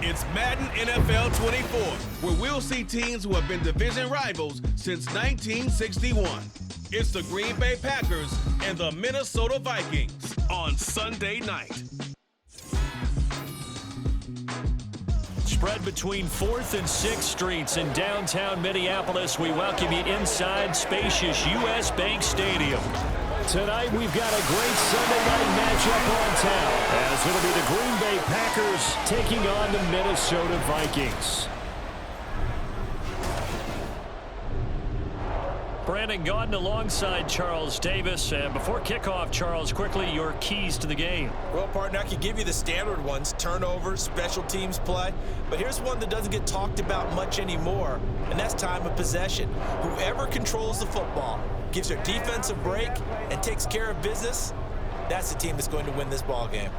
It's Madden NFL 24, where we'll see teams who have been division rivals since 1961. It's the Green Bay Packers and the Minnesota Vikings on Sunday night. Spread between 4th and 6th Streets in downtown Minneapolis. We welcome you inside spacious U.S. Bank Stadium. Tonight we've got a great Sunday night matchup on tap, as it'll be the Green Bay Packers taking on the Minnesota Vikings. Brandon Gaudin alongside Charles Davis. And before kickoff, Charles, quickly your keys to the game. Well, partner, I can give you the standard ones: turnovers, special teams play. But here's one that doesn't get talked about much anymore, and that's time of possession. Whoever controls the football, gives their defense a break, and takes care of business, that's the team that's going to win this ball game.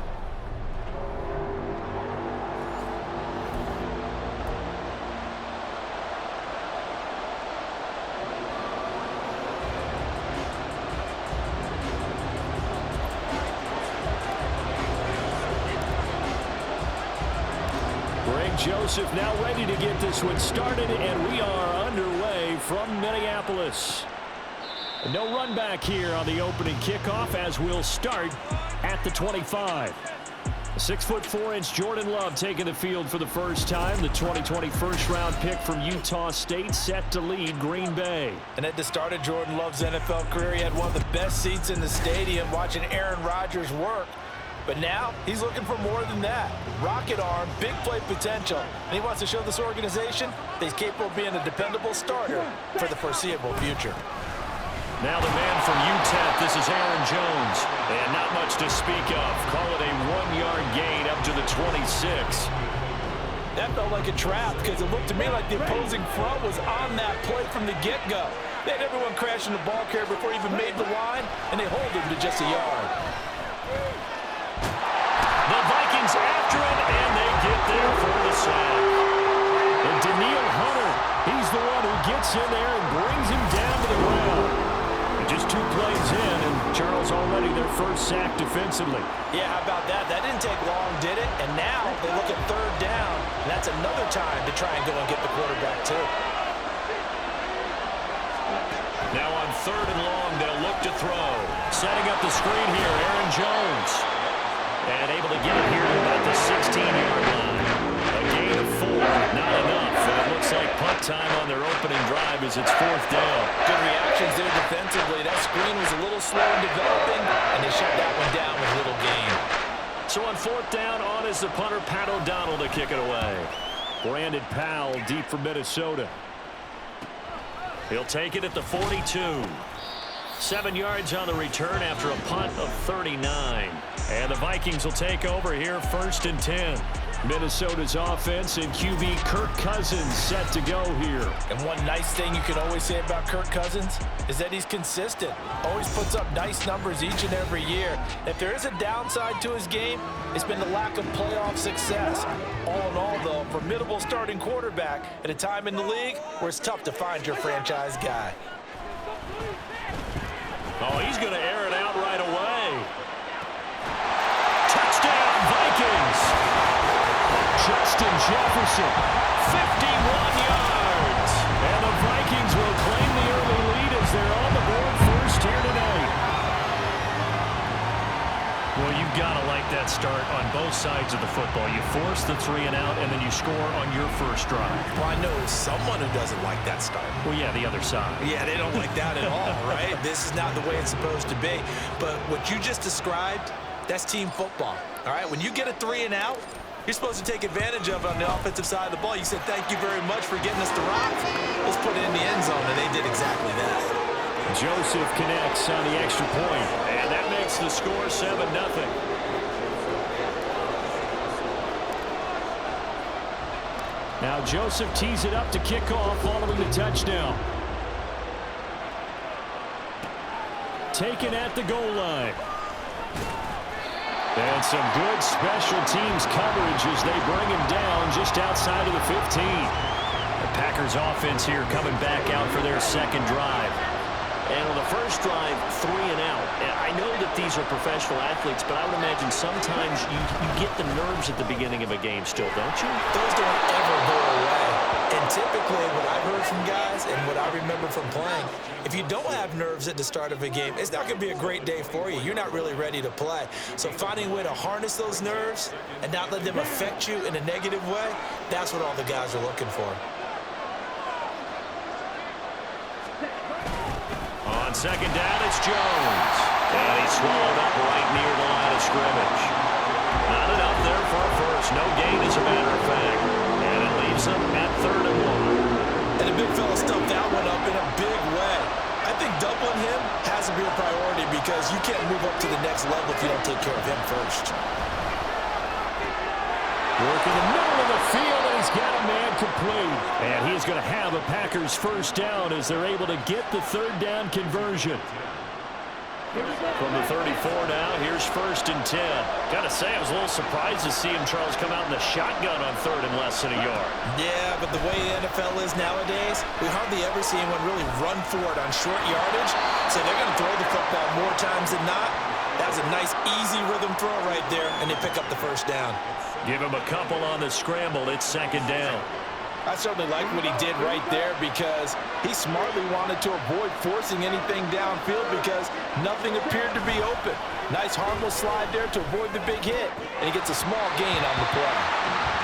Joseph now ready to get this one started, and we are underway from Minneapolis. No run back here on the opening kickoff, as we'll start at the 25. 6'4" Jordan Love taking the field for the first time. The 2020 first-round pick from Utah State, set to lead Green Bay. And at the start of Jordan Love's NFL career, he had one of the best seats in the stadium watching Aaron Rodgers work. But now, he's looking for more than that. Rocket arm, big play potential. And he wants to show this organization that he's capable of being a dependable starter for the foreseeable future. Now the man from UTEP, this is Aaron Jones. And not much to speak of. Call it a 1-yard gain up to the 26. That felt like a trap, because it looked to me like the opposing front was on that play from the get-go. They had everyone crashing the ball carrier before he even made the line, and they hold him to just a yard. The Vikings after it, and they get there for the sack. And Daniil Hunter, he's the one who gets in there and brings him down to the ground. And just 2 plays in, and Charles already their first sack defensively. Yeah, how about that? That didn't take long, did it? And now they look at 3rd down, and that's another time to try and go and get the quarterback too. Now on 3rd and long, they'll look to throw. Setting up the screen here, Aaron Jones. And able to get it here to about the 16-yard line. A gain of 4, not enough. And it looks like punt time on their opening drive as it's 4th down. Good reactions there defensively. That screen was a little slow in developing, and they shut that one down with little gain. So on 4th down, on is the punter, Pat O'Donnell, to kick it away. Brandon Powell deep for Minnesota. He'll take it at the 42. 7 yards on the return after a punt of 39. And the Vikings will take over here 1st and 10. Minnesota's offense and QB Kirk Cousins set to go here. And one nice thing you can always say about Kirk Cousins is that he's consistent. Always puts up nice numbers each and every year. If there is a downside to his game, it's been the lack of playoff success. All in all, though, formidable starting quarterback at a time in the league where it's tough to find your franchise guy. Oh, he's going to air it out right away. Touchdown, Vikings. Justin Jefferson, 51 yards. And the Vikings will claim the early lead as they're on the board first here tonight. Well, you've got to like that start on both sides of the football. You force the 3 and out, and then you score on your first drive. Well, I know someone who doesn't like that start. Well, yeah, the other side. Yeah, they don't like that at all, right? This is not the way it's supposed to be. But what you just described, that's team football, all right? When you get a 3 and out, you're supposed to take advantage of it on the offensive side of the ball. You said, thank you very much for getting us the rock. Let's put it in the end zone, and they did exactly that. Joseph connects on the extra point, and that makes the score 7-0. Now Joseph tees it up to kick off following the touchdown. Taken at the goal line. And some good special teams coverage as they bring him down just outside of the 15. The Packers offense here coming back out for their second drive. And on the first drive, 3 and out. And I know that these are professional athletes, but I would imagine sometimes you get the nerves at the beginning of a game still, don't you? Those don't ever go away. And typically what I've heard from guys and what I remember from playing, if you don't have nerves at the start of a game, it's not going to be a great day for you. You're not really ready to play. So finding a way to harness those nerves and not let them affect you in a negative way, that's what all the guys are looking for. On second down, it's Jones. And he's swallowed up right near the line of scrimmage. Not enough there for a first. No gain, as a matter of fact. And it leaves them at 3rd and 1. And the big fella stuffed that one up in a big way. I think doubling him has to be a priority because you can't move up to the next level if you don't take care of him first. Work in the middle of the field, and he's got a man complete. And he's going to have a Packers first down as they're able to get the 3rd down conversion. From the 34 now, here's 1st and 10. Got to say, I was a little surprised to see him, Charles, come out in the shotgun on 3rd and less than a yard. Yeah, but the way the NFL is nowadays, we hardly ever see anyone really run for it on short yardage. So they're going to throw the football more times than not. That was a nice, easy rhythm throw right there, and they pick up the first down. Give him a couple on the scramble. It's 2nd down. I certainly like what he did right there because he smartly wanted to avoid forcing anything downfield because nothing appeared to be open. Nice harmless slide there to avoid the big hit, and he gets a small gain on the play.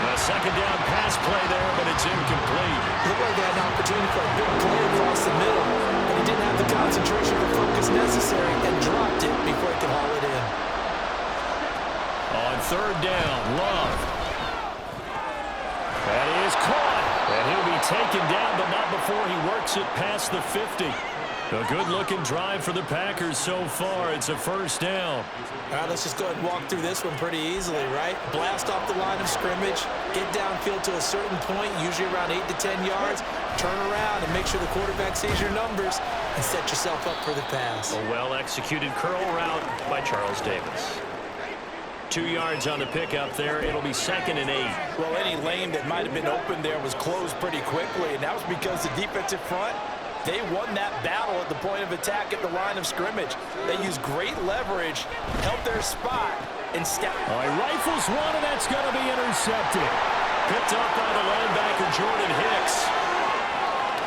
A 2nd down pass play there, but it's incomplete. Looked like he had an opportunity for a big play across the middle, but he didn't have the concentration or focus necessary and dropped it before he could haul it in. On 3rd down, Love. That is caught. And he'll be taken down, but not before he works it past the 50. A good-looking drive for the Packers so far. It's a first down. All right, let's just go ahead and walk through this one pretty easily, right? Blast off the line of scrimmage, get downfield to a certain point, usually around 8 to 10 yards, turn around and make sure the quarterback sees your numbers and set yourself up for the pass. A well-executed curl route by Charles Davis. 2 yards on the pickup there. It'll be 2nd and 8. Well, any lane that might have been open there was closed pretty quickly, and that was because the defensive front, they won that battle at the point of attack at the line of scrimmage. They used great leverage, held their spot, and stepped. All right, rifles one, and that's going to be intercepted. Picked up by the linebacker, Jordan Hicks.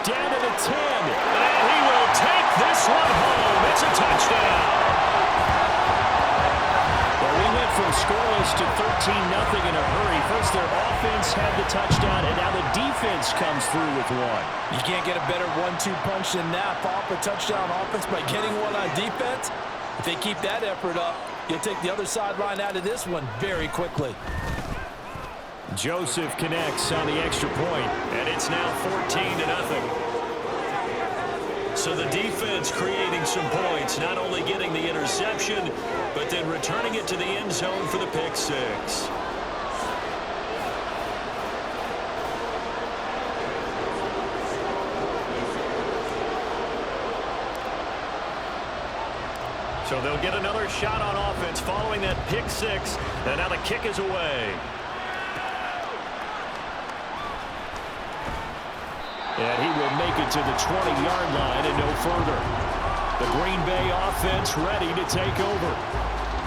Down to the 10, and he will take this one home. It's a touchdown. We went from scoreless to 13-0 in a hurry. First, their offense had the touchdown, and now the defense comes through with one. You can't get a better 1-2 punch than that. Off a touchdown offense by getting one on defense. If they keep that effort up, you'll take the other sideline out of this one very quickly. Joseph connects on the extra point, and it's now 14-0. So the defense creating some points, not only getting the interception, but then returning it to the end zone for the pick six. So they'll get another shot on offense following that pick six, and now the kick is away. And he will make it to the 20-yard line and no further. The Green Bay offense ready to take over.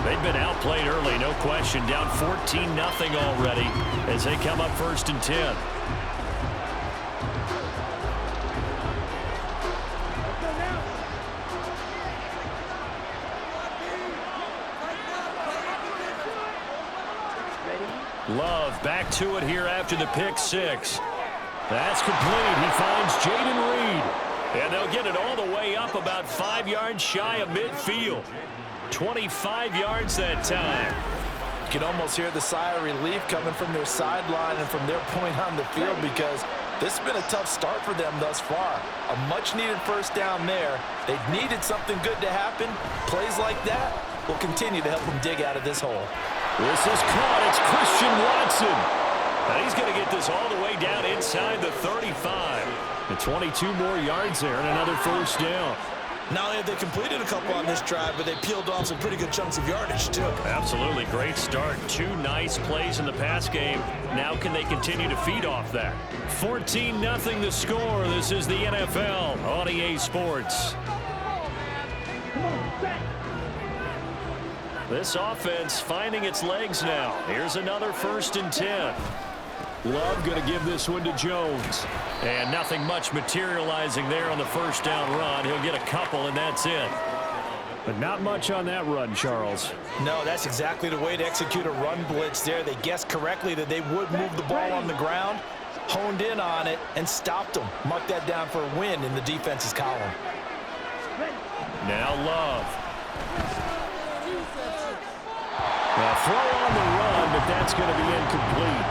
They've been outplayed early, no question. Down 14-0 already as they come up 1st and 10. Love back to it here after the pick six. That's complete. He finds Jaden Reed. And they'll get it all the way up about 5 yards shy of midfield. 25 yards that time. You can almost hear the sigh of relief coming from their sideline and from their point on the field because this has been a tough start for them thus far. A much-needed first down there. They've needed something good to happen. Plays like that will continue to help them dig out of this hole. This is caught. It's Christian Watson. And he's going to get this all the way down inside the 35. And 22 more yards there and another first down. Not only have they completed a couple on this drive, but they peeled off some pretty good chunks of yardage, too. Absolutely. Great start. 2 nice plays in the pass game. Now can they continue to feed off that? 14-0 the score. This is the NFL on EA Sports. This offense finding its legs now. Here's another 1st and 10. Love going to give this one to Jones. And nothing much materializing there on the 1st down run. He'll get a couple, and that's it. But not much on that run, Charles. No, that's exactly the way to execute a run blitz there. They guessed correctly that they would move the ball on the ground, honed in on it, and stopped them. Mark that down for a win in the defense's column. Now Love. A throw on the run, but that's going to be incomplete.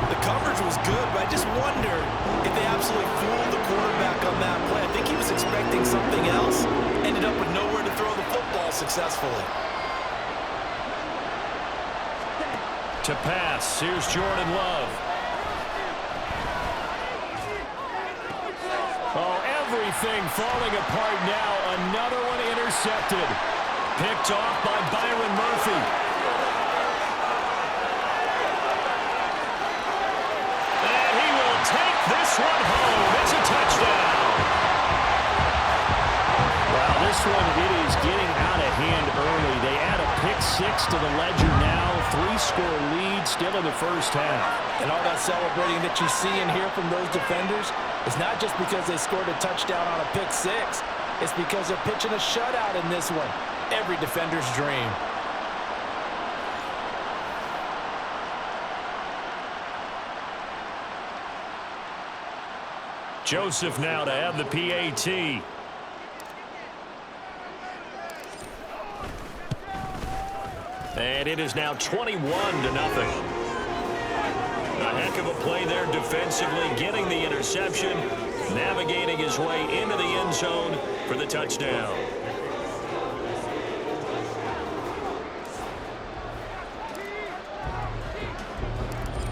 The coverage was good, but I just wonder if they absolutely fooled the quarterback on that play. I think he was expecting something else. Ended up with nowhere to throw the football successfully. To pass, here's Jordan Love. Oh, everything falling apart now. Another one intercepted. Picked off by Byron Murphy. And he will take this one home. It's a touchdown. Well, this one, it is getting out of hand early. They add a pick 6 to the ledger now. 3-score lead still in the 1st half. And all that celebrating that you see and hear from those defenders is not just because they scored a touchdown on a pick 6. It's because they're pitching a shutout in this one. Every defender's dream. Joseph now to have the PAT. And it is now 21-0. A heck of a play there defensively, getting the interception, navigating his way into the end zone for the touchdown.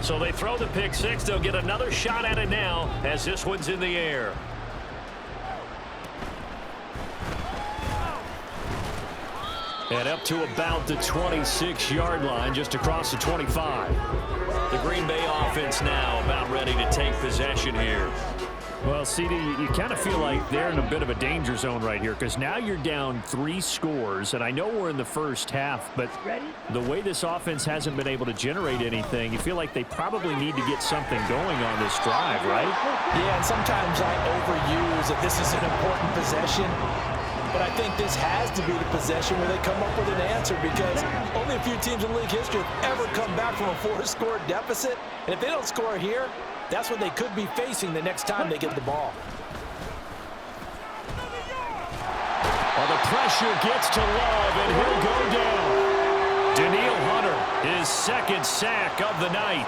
So they throw the pick 6. They'll get another shot at it now as this one's in the air. And up to about the 26-yard line, just across the 25. The Green Bay offense now about ready to take possession here. Well, CD, you kind of feel like they're in a bit of a danger zone right here because now you're down 3 scores, and I know we're in the 1st half, but the way this offense hasn't been able to generate anything, you feel like they probably need to get something going on this drive, right? Yeah, and sometimes I overuse that this is an important possession. But I think this has to be the possession where they come up with an answer because only a few teams in league history have ever come back from a 4-score deficit. And if they don't score here, that's what they could be facing the next time they get the ball. Well, the pressure gets to Love, and he'll go down. Danielle Hunter, his 2nd sack of the night.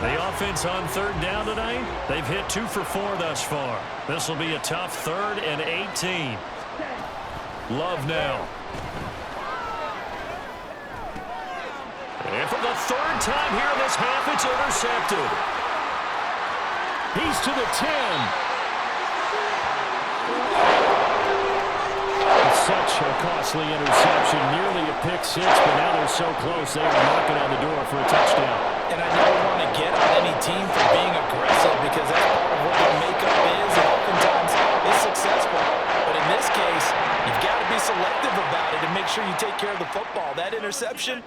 The offense on 3rd down tonight, they've hit 2 for 4 thus far. This will be a tough 3rd and 18. Love now. And for the 3rd time here in this half, it's intercepted. He's to the 10. It's such a costly interception, nearly a pick 6, but now they're so close they are knocking on the door for a touchdown. And I never want to get on any team for being aggressive because that's part of what their makeup is, and oftentimes it's successful. But in this case, you've got to be selective about it and make sure you take care of the football. That interception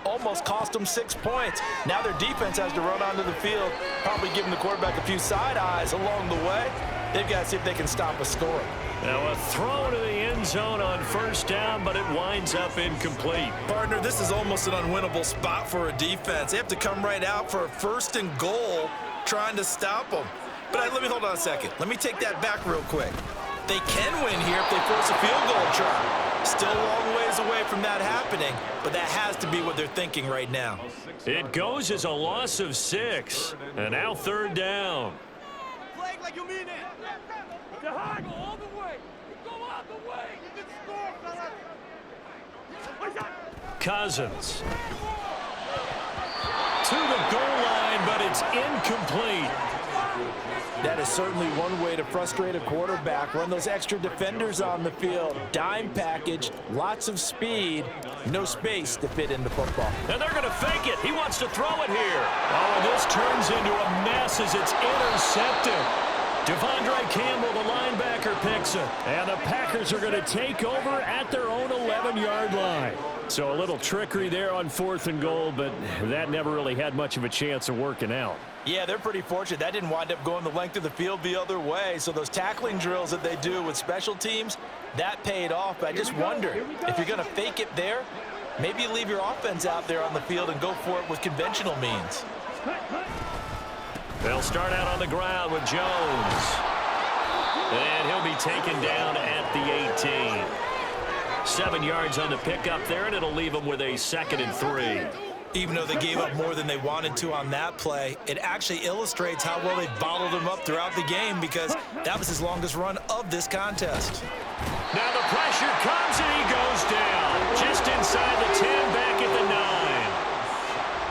almost cost them 6 points. Now their defense has to run onto the field, probably giving the quarterback a few side eyes along the way. They've got to see if they can stop a score. Now a throw to the end zone on 1st down, but it winds up incomplete. Partner, this is almost an unwinnable spot for a defense. They have to come right out for a 1st and goal trying to stop them. But let me hold on a second. Let me take that back real quick. They can win here if they force a field goal try. Still a long ways away from that happening, but that has to be what they're thinking right now. It goes as a loss of 6, and now 3rd down. Flag like you mean it. Go all the way. Go all the way. You can score, fellas. Cousins. To the goal line, but it's incomplete. That is certainly one way to frustrate a quarterback. Run those extra defenders on the field. Dime package, lots of speed, no space to fit into football. And they're going to fake it. He wants to throw it here. Oh, and this turns into a mess as it's intercepted. Devondre Campbell, the linebacker, picks it. And the Packers are going to take over at their own 11-yard line. So a little trickery there on 4th and goal, but that never really had much of a chance of working out. Yeah, they're pretty fortunate. That didn't wind up going the length of the field the other way. So those tackling drills that they do with special teams, that paid off. But I just wonder, if you're going to fake it there, maybe you leave your offense out there on the field and go for it with conventional means. They'll start out on the ground with Jones. And he'll be taken down at the 18. 7 yards on the pickup there, and it'll leave them with a 2nd and 3. Even though they gave up more than they wanted to on that play, it actually illustrates how well they bottled them up throughout the game, because that was his longest run of this contest. Now the pressure comes, and he goes down. Just inside the 10, back at the 9.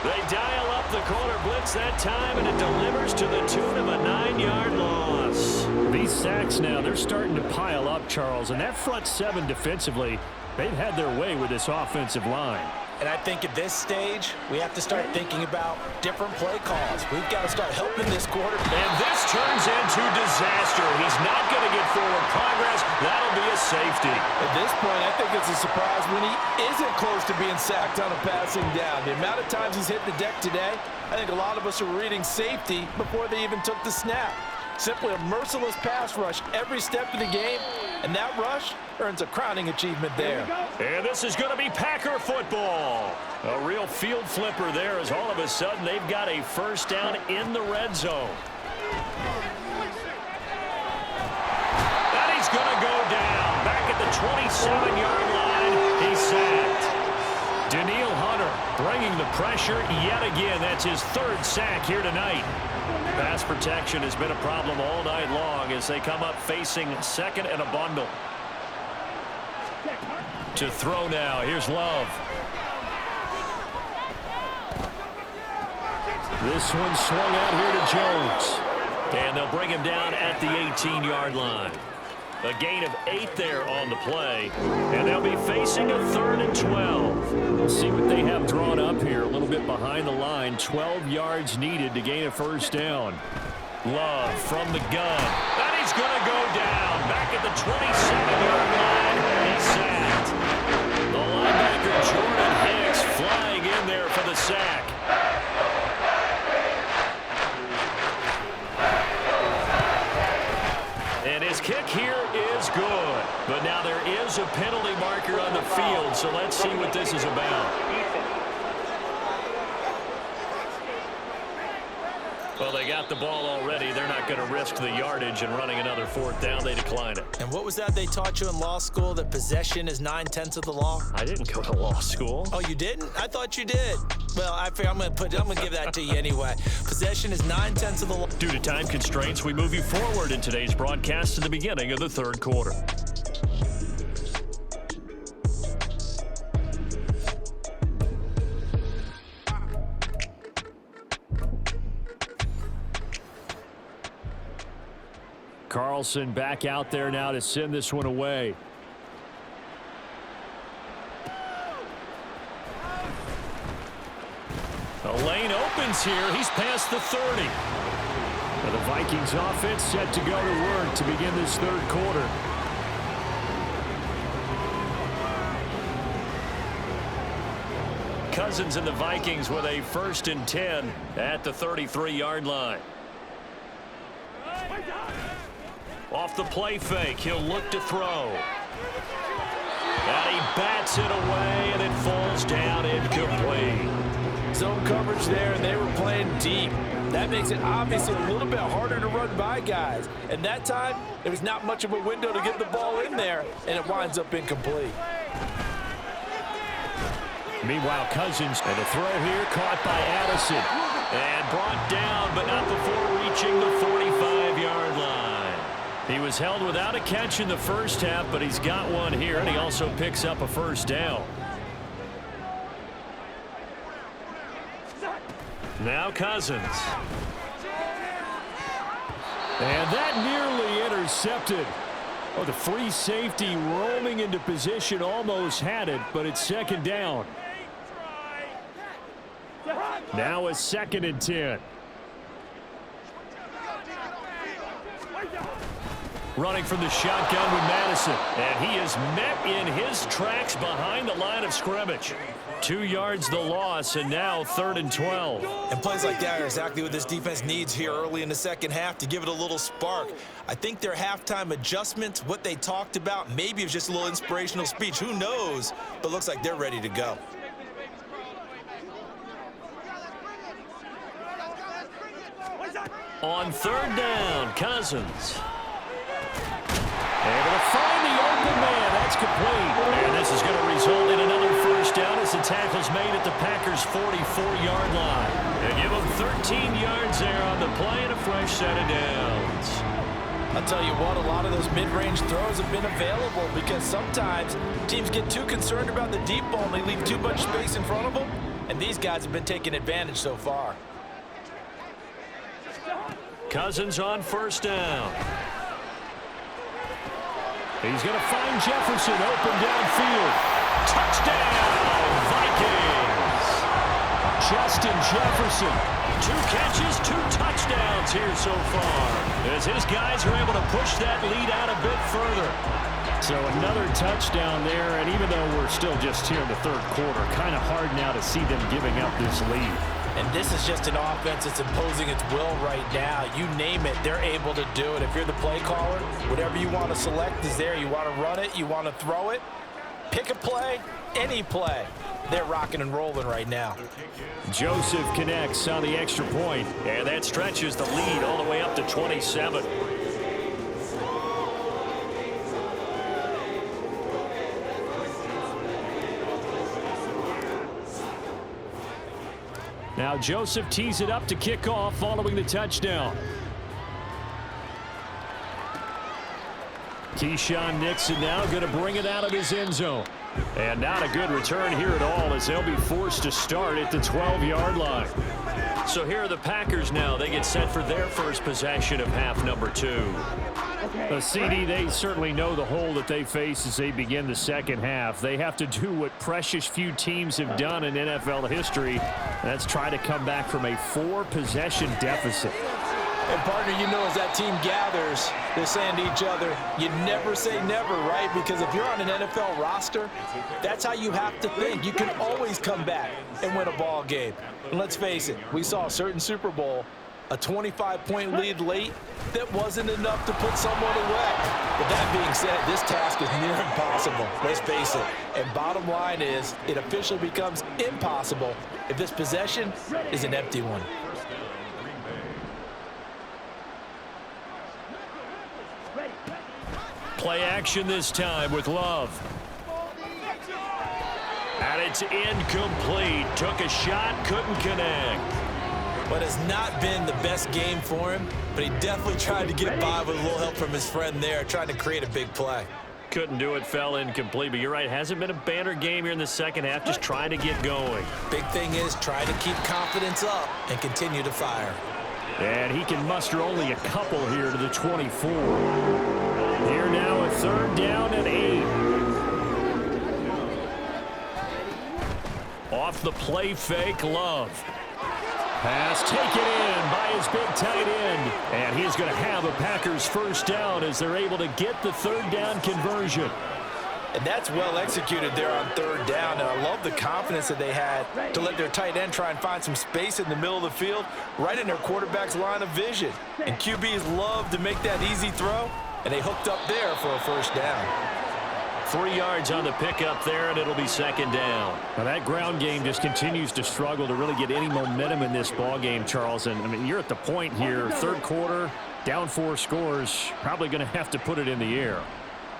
They dial up the corner blitz that time, and it delivers to the tune of a 9-yard loss. These sacks now, they're starting to pile up, Charles, and that front 7 defensively, they've had their way with this offensive line. And I think at this stage, we have to start thinking about different play calls. We've got to start helping this quarterback. And this turns into disaster. He's not going to get forward progress. That'll be a safety. At this point, I think it's a surprise when he isn't close to being sacked on a passing down. The amount of times he's hit the deck today, I think a lot of us are reading safety before they even took the snap. Simply a merciless pass rush every step of the game, and that rush earns a crowning achievement there. And this is going to be Packer football. A real field flipper there, as all of a sudden they've got a first down in the red zone. And he's going to go down. Back at the 27-yard line, he's sacked. Daniil Hunter bringing the pressure yet again. That's his 3rd sack here tonight. Pass protection has been a problem all night long as they come up facing 2nd and a bundle. To throw now, here's Love. This one swung out here to Jones. And they'll bring him down at the 18-yard line. A gain of 8 there on the play. And they'll be facing a 3rd and 12. Let's see what they have drawn up here. A little bit behind the line. 12 yards needed to gain a first down. Love from the gun. And he's going to go down. Back at the 27-yard line. He's sacked. The linebacker Jordan Hicks flying in there for the sack. And his kick here is good. But now there is a penalty marker on the field, so let's see what this is about. Well, they got the ball already. They're not going to risk the yardage and running another 4th down. They decline it. And what was that they taught you in law school, that possession is 9/10 of the law? I didn't go to law school. Oh, you didn't? I thought you did. Well, I figure I'm going to give that to you anyway. Possession is 9/10 of the law. Due to time constraints, we move you forward in today's broadcast to the beginning of the 3rd quarter. Carlson back out there now to send this one away. The lane opens here. He's past the 30. Now the Vikings offense set to go to work to begin this 3rd quarter. Cousins and the Vikings with a 1st and 10 at the 33-yard line. Off the play fake, he'll look to throw. And he bats it away, and it falls down incomplete. Zone coverage there, and they were playing deep. That makes it obviously a little bit harder to run by guys. And that time, there was not much of a window to get the ball in there, and it winds up incomplete. Meanwhile, Cousins, and a throw here caught by Addison. And brought down, but not before reaching the 45-yard line. He was held without a catch in the first half, but he's got one here, and he also picks up a first down. Now Cousins. And that nearly intercepted. Oh, the free safety roaming into position almost had it, but it's 2nd down. Now a 2nd and 10. running from the shotgun with Madison. And he is met in his tracks behind the line of scrimmage. 2 yards the loss, and now 3rd and 12. And plays like that are exactly what this defense needs here early in the second half to give it a little spark. I think their halftime adjustments, what they talked about, maybe it was just a little inspirational speech. Who knows? But looks like they're ready to go. On 3rd down, Cousins. Able to find the open man. That's complete. And this is going to result in another first down as the tackle's made at the Packers' 44-yard line. And give them 13 yards there on the play and a fresh set of downs. I'll tell you what, a lot of those mid-range throws have been available because sometimes teams get too concerned about the deep ball and they leave too much space in front of them. And these guys have been taking advantage so far. Cousins on 1st down. He's going to find Jefferson open downfield. Touchdown, Vikings. Justin Jefferson. 2 catches, 2 touchdowns here so far, as his guys are able to push that lead out a bit further. So another touchdown there, and even though we're still just here in the 3rd quarter, kind of hard now to see them giving up this lead. And this is just an offense that's imposing its will right now. You name it, they're able to do it. If you're the play caller, whatever you want to select is there. You want to run it, you want to throw it, pick a play, any play. They're rocking and rolling right now. Joseph connects on the extra point, and that stretches the lead all the way up to 27. Now Joseph tees it up to kick off following the touchdown. Keyshawn Nixon now going to bring it out of his end zone. And not a good return here at all as they'll be forced to start at the 12-yard line. So here are the Packers now. They get set for their first possession of half number 2. CD, they certainly know the hole that they face as they begin the second half. They have to do what precious few teams have done in NFL history. That's try to come back from a 4-possession deficit. And partner, you know, as that team gathers, they're saying to each other, you never say never, right? Because if you're on an NFL roster, that's how you have to think. You can always come back and win a ball game. And let's face it, we saw a certain Super Bowl, a 25-point lead late, that wasn't enough to put someone away. But that being said, this task is near impossible, let's face it. And bottom line is, it officially becomes impossible if this possession is an empty one. Play action this time with Love. And it's incomplete. Took a shot, couldn't connect. But it's not been the best game for him, but he definitely tried to get by with a little help from his friend there, trying to create a big play. Couldn't do it, fell incomplete. But you're right, hasn't been a banner game here in the second half, just trying to get going. Big thing is try to keep confidence up and continue to fire. And he can muster only a couple here to the 24. Here now a 3rd down and 8. Off the play fake, Love. Pass taken in by his big tight end. And he's going to have a Packers first down as they're able to get the 3rd down conversion. And that's well executed there on 3rd down. And I love the confidence that they had to let their tight end try and find some space in the middle of the field, right in their quarterback's line of vision. And QBs love to make that easy throw, and they hooked up there for a first down. 3 yards on the pickup there, and it'll be 2nd down. Now that ground game just continues to struggle to really get any momentum in this ball game, Charles. And I mean, you're at the point here, 3rd quarter, down 4 scores, probably going to have to put it in the air.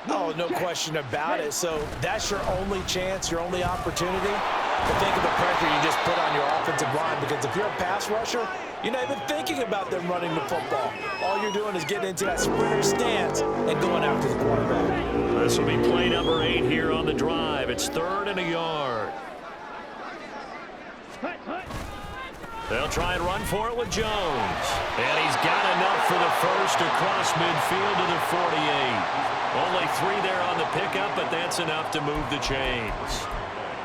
Oh, no question about it. So that's your only chance, your only opportunity. But think of the pressure you just put on your offensive line, because if you're a pass rusher, you're not even thinking about them running the football. All you're doing is getting into that sprinter stance and going after the quarterback. This will be play number 8 here on the drive. It's 3rd and a yard. They'll try and run for it with Jones. And he's got enough for the first across midfield to the 48. Only 3 there on the pickup, but that's enough to move the chains.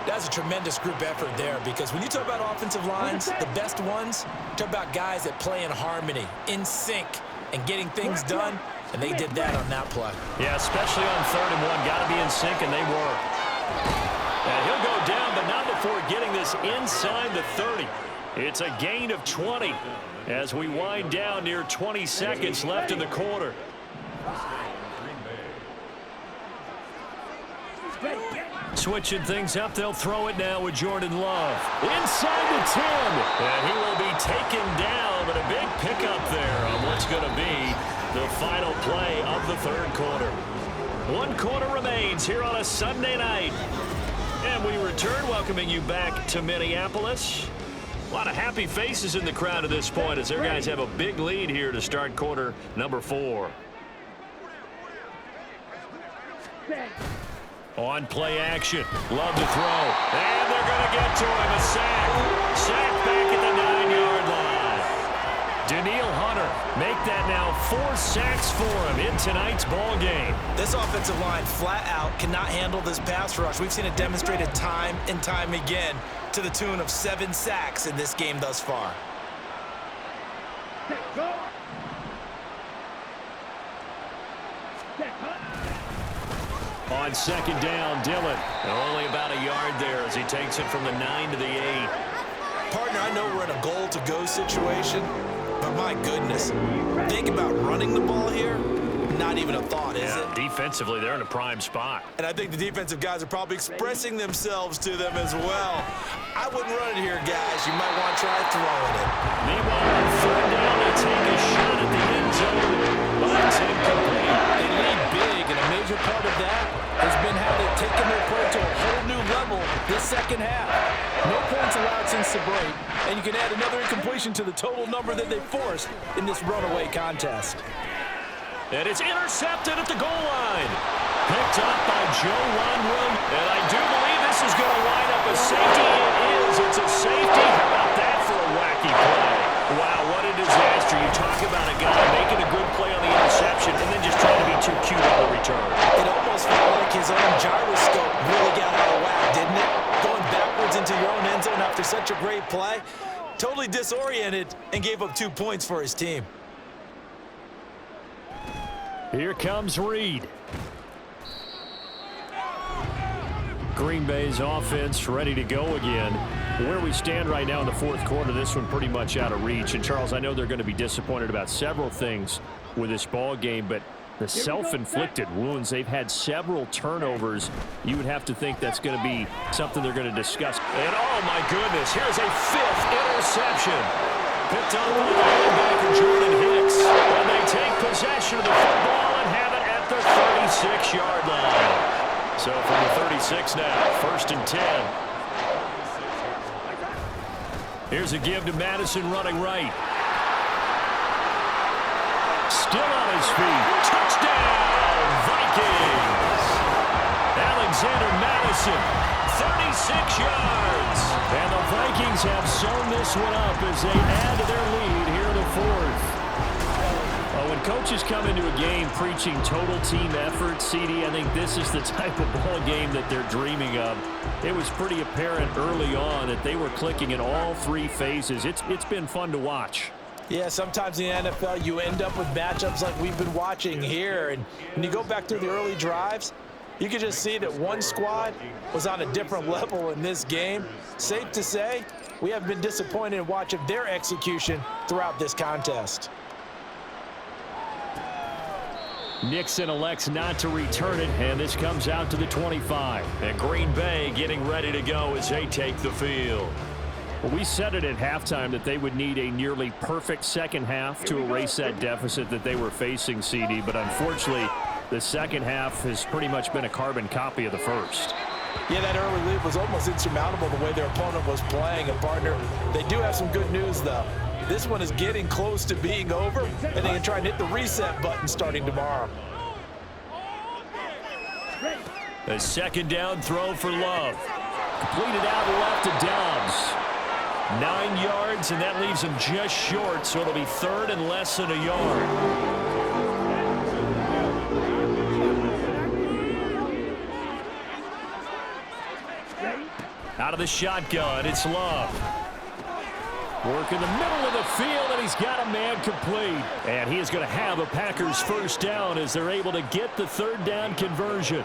That's a tremendous group effort there, because when you talk about offensive lines, the best ones, talk about guys that play in harmony, in sync, and getting things done. And they did that on that play. Yeah, especially on 3rd and 1. Got to be in sync, and they were. And he'll go down, but not before getting this inside the 30. It's a gain of 20 as we wind down near 20 seconds left in the quarter. Switching things up, they'll throw it now with Jordan Love. Inside the 10. And he will be taken down, but a big pickup there on what's going to be the final play of the 3rd quarter. 1 quarter remains here on a Sunday night. And we return, welcoming you back to Minneapolis. A lot of happy faces in the crowd at this point as their guys have a big lead here to start quarter number 4. On play action. Love to throw. And they're going to get to him. A sack. Sack back at the 9-yard line. Daniil Hunter make that now 4 sacks for him in tonight's ball game. This offensive line flat out cannot handle this pass rush. We've seen it demonstrated time and time again to the tune of 7 sacks in this game thus far. On 2nd down, Dillon. Only about a yard there as he takes it from the 9 to the 8. Partner, I know we're in a goal-to-go situation, but my goodness, think about running the ball here. Not even a thought, is it? Defensively, they're in a prime spot. And I think the defensive guys are probably expressing themselves to them as well. I wouldn't run it here, guys. You might want to try throwing it. Meanwhile, on 3rd down, they take a shot at the end zone, but it's incomplete. They lead big, and a major part of that has been how they've taken their play to a whole new level this second half. No points allowed since the break, and you can add another incompletion to the total number that they forced in this runaway contest. And it's intercepted at the goal line. Picked up by Joe Wandlin, and I do believe this is going to wind up a safety. It is. It's a safety. How about that for a wacky play? Wow, what a disaster. You talk about a guy making a good play on the interception and then just trying to be too cute on the return. It almost felt like his own gyroscope really got out of whack, didn't it? Going backwards into your own end zone after such a great play. Totally disoriented and gave up 2 points for his team. Here comes Reed. Green Bay's offense ready to go again. Where we stand right now in the 4th quarter, this one pretty much out of reach. And, Charles, I know they're going to be disappointed about several things with this ball game, but the self-inflicted wounds, they've had several turnovers. You would have to think that's going to be something they're going to discuss. And, oh, my goodness, here's a 5th interception. Picked up by the linebacker Jordan Hicks. And they take possession of the football and have it at the 36-yard line. So from the 36 now, 1st and 10. Here's a give to Madison running right. Still on his feet. Touchdown, Vikings. Alexander Madison, 36 yards. And the Vikings have sewn this one up as they add to their lead here in the 4th. When coaches come into a game preaching total team effort, CD, I think this is the type of ball game that they're dreaming of. It was pretty apparent early on that they were clicking in all 3 phases. It's been fun to watch. Yeah, sometimes in the NFL you end up with matchups like we've been watching here. And when you go back through the early drives, you can just see that one squad was on a different level in this game. Safe to say, we have been disappointed in watching their execution throughout this contest. Nixon elects not to return it, and this comes out to the 25. And Green Bay getting ready to go as they take the field. Well, we said it at halftime that they would need a nearly perfect second half to erase that deficit that they were facing, CD, but unfortunately, the second half has pretty much been a carbon copy of the first. Yeah, that early lead was almost insurmountable the way their opponent was playing. And, partner, they do have some good news, though. This one is getting close to being over, and they can try and hit the reset button starting tomorrow. A 2nd down throw for Love. Completed out left to Dobbs. 9 yards, and that leaves him just short, so it'll be 3rd and less than a yard. Out of the shotgun, it's Love. Work in the middle of the field, and he's got a man complete. And he is going to have a Packers first down as they're able to get the third down conversion.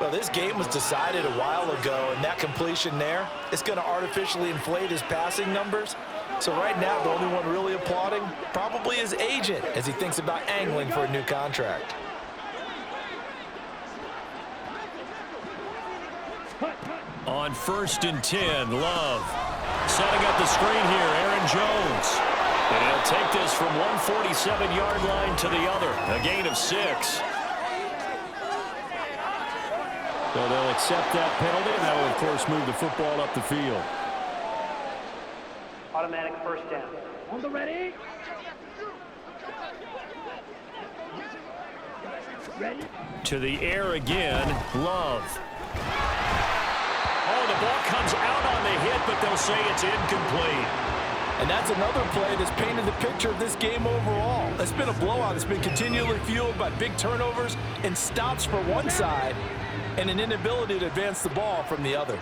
Well, this game was decided a while ago, and that completion there is going to artificially inflate his passing numbers. So right now, the only one really applauding probably his agent as he thinks about angling for a new contract. On 1st and 10, Love. Setting up the screen here, Aaron Jones. And he'll take this from 147-yard line to the other. A gain of 6. So they'll accept that penalty, and that will, of course, move the football up the field. Automatic first down. On the ready. Ready. To the air again, Love. Oh, the ball comes out on the hit, but they'll say it's incomplete. And that's another play that's painted the picture of this game overall. It's been a blowout. It's been continually fueled by big turnovers and stops for one side and an inability to advance the ball from the other.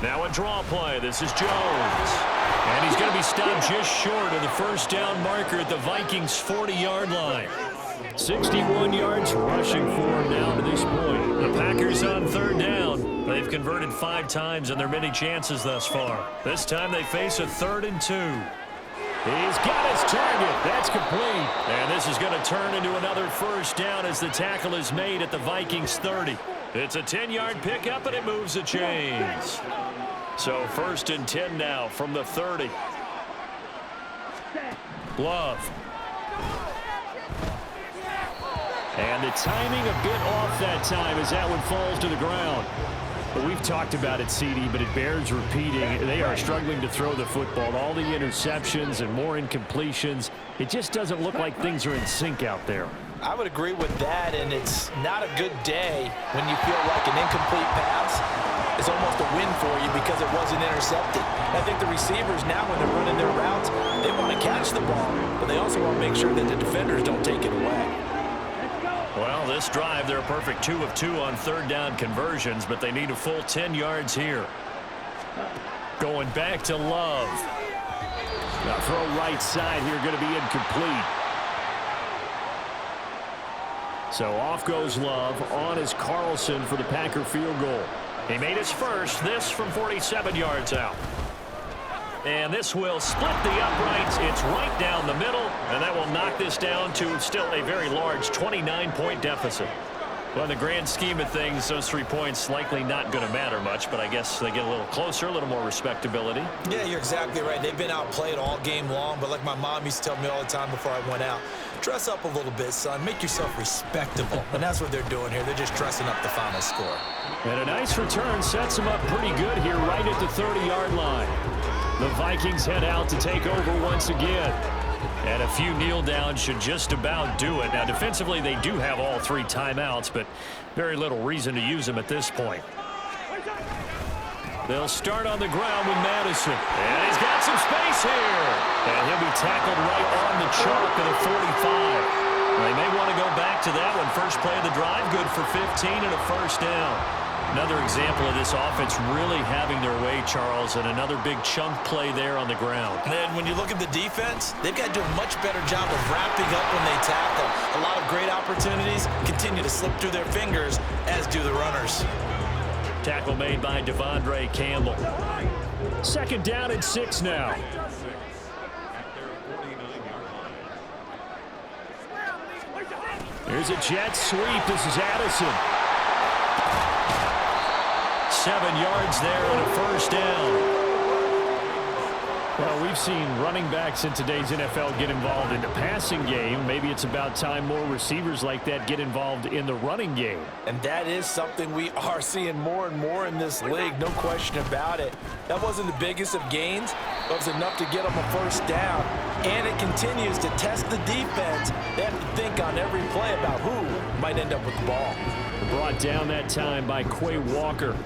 Now a draw play. This is Jones. And he's going to be stopped just short of the first down marker at the Vikings' 40-yard line. 61 yards rushing for him now to this point. The Packers on third down. They've converted 5 times in their many chances thus far. This time they face a 3rd and 2. He's got his target. That's complete. And this is going to turn into another first down as the tackle is made at the Vikings' 30. It's a 10-yard pickup, and it moves the chains. So 1st and 10 now from the 30. Love. And the timing a bit off that time as that one falls to the ground. But we've talked about it, CD, but it bears repeating. They are struggling to throw the football. All the interceptions and more incompletions. It just doesn't look like things are in sync out there. I would agree with that, and it's not a good day when you feel like an incomplete pass is almost a win for you because it wasn't intercepted. I think the receivers now, when they're running their routes, they want to catch the ball, but they also want to make sure that the defenders don't take it away. Well, this drive, they're a perfect 2 of 2 on third down conversions, but they need a full 10 yards here. Going back to Love. Now throw right side here, going to be incomplete. So off goes Love. On is Carlson for the Packer field goal. He made his first, this from 47 yards out. And this will split the uprights. It's right down the middle, and that will knock this down to still a very large 29-point deficit. Well, in the grand scheme of things, those 3 points likely not going to matter much, but I guess they get a little closer, a little more respectability. Yeah, you're exactly right. They've been outplayed all game long, but like my mom used to tell me all the time before I went out, dress up a little bit, son. Make yourself respectable. And that's what they're doing here. They're just dressing up the final score. And a nice return sets them up pretty good here right at the 30-yard line. The Vikings head out to take over once again. And a few kneel downs should just about do it. Now, defensively, they do have all 3 timeouts, but very little reason to use them at this point. They'll start on the ground with Madison. And he's got some space here. And he'll be tackled right on the chalk at a 45. They may want to go back to that one. First play of the drive, good for 15 and a first down. Another example of this offense really having their way, Charles, and another big chunk play there on the ground. And then when you look at the defense, they've got to do a much better job of wrapping up when they tackle. A lot of great opportunities continue to slip through their fingers, as do the runners. Tackle made by Devondre Campbell. 2nd down and 6 now. Here's a jet sweep. This is Addison. 7 yards there and a first down. Well, we've seen running backs in today's NFL get involved in the passing game. Maybe it's about time more receivers like that get involved in the running game. And that is something we are seeing more and more in this league, no question about it. That wasn't the biggest of gains, but it was enough to get them a first down. And it continues to test the defense. They have to think on every play about who might end up with the ball. Brought down that time by Quay Walker.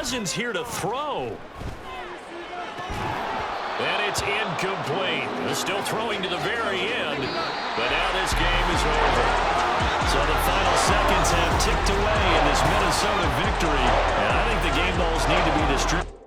Cousins here to throw. And it's incomplete. Still throwing to the very end, but now this game is over. So the final seconds have ticked away in this Minnesota victory, and I think the game balls need to be distributed.